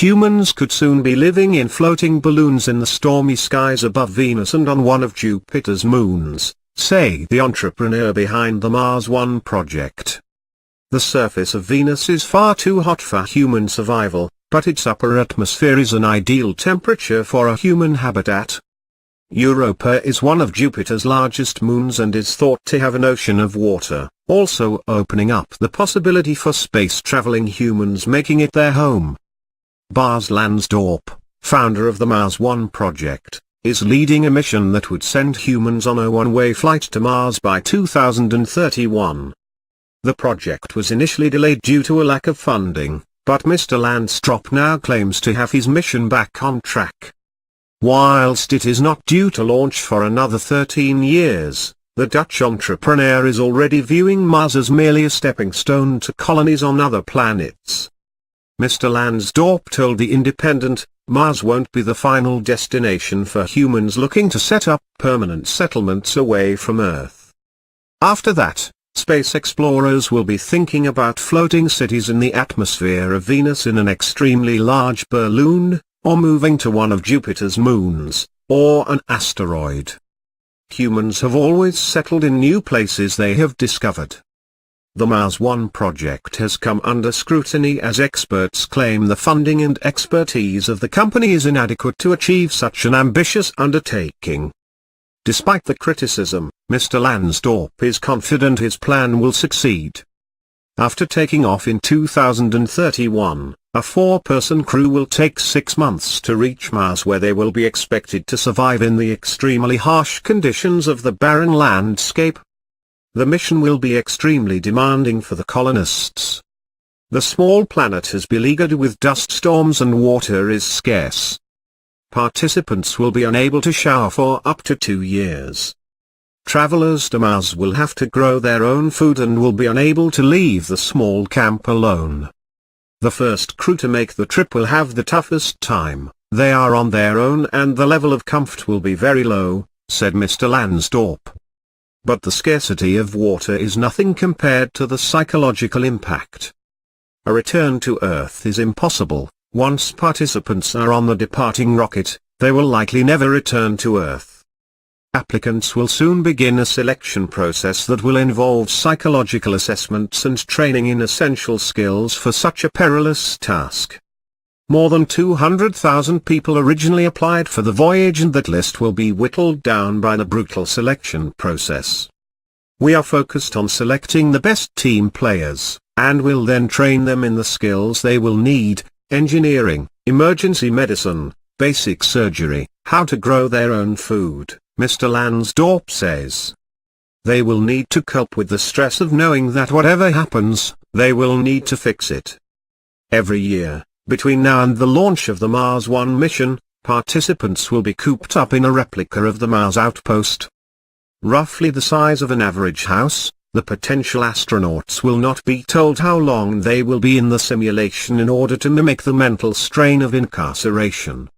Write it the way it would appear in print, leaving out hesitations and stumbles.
Humans could soon be living in floating balloons in the stormy skies above Venus and on one of Jupiter's moons, say the entrepreneur behind the Mars One project. The surface of Venus is far too hot for human survival, but its upper atmosphere is an ideal temperature for a human habitat. Europa is one of Jupiter's largest moons and is thought to have an ocean of water, also opening up the possibility for space-traveling humans making it their home. Bas Lansdorp, founder of the Mars One project, is leading a mission that would send humans on a one-way flight to Mars by 2031. The project was initially delayed due to a lack of funding, but Mr. Lansdorp now claims to have his mission back on track. Whilst it is not due to launch for another 13 years, the Dutch entrepreneur is already viewing Mars as merely a stepping stone to colonies on other planets. Mr. Lansdorp told The Independent, "Mars won't be the final destination for humans looking to set up permanent settlements away from Earth. After that, space explorers will be thinking about floating cities in the atmosphere of Venus in an extremely large balloon, or moving to one of Jupiter's moons, or an asteroid. Humans have always settled in new places they have discovered." The Mars One project has come under scrutiny as experts claim the funding and expertise of the company is inadequate to achieve such an ambitious undertaking. Despite the criticism, Mr. Lansdorp is confident his plan will succeed. After taking off in 2031, a 4-person crew will take 6 months to reach Mars, where they will be expected to survive in the extremely harsh conditions of the barren landscape. The mission will be extremely demanding for the colonists. The small planet has beleaguered with dust storms and water is scarce. Participants will be unable to shower for up to 2 years. Travelers to Mars will have to grow their own food and will be unable to leave the small camp alone. The first crew to make the trip will have the toughest time. They are on their own and the level of comfort will be very low, said Mr. Lansdorp. But the scarcity of water is nothing compared to the psychological impact. A return to Earth is impossible. Once participants are on the departing rocket, they will likely never return to Earth. Applicants will soon begin a selection process that will involve psychological assessments and training in essential skills for such a perilous task. More than 200,000 people originally applied for the voyage, and that list will be whittled down by the brutal selection process. We are focused on selecting the best team players, and will then train them in the skills they will need: engineering, emergency medicine, basic surgery, how to grow their own food, Mr. Lansdorp says. They will need to cope with the stress of knowing that whatever happens, they will need to fix it. Every year, between now and the launch of the Mars One mission, participants will be cooped up in a replica of the Mars outpost. Roughly the size of an average house, the potential astronauts will not be told how long they will be in the simulation in order to mimic the mental strain of incarceration.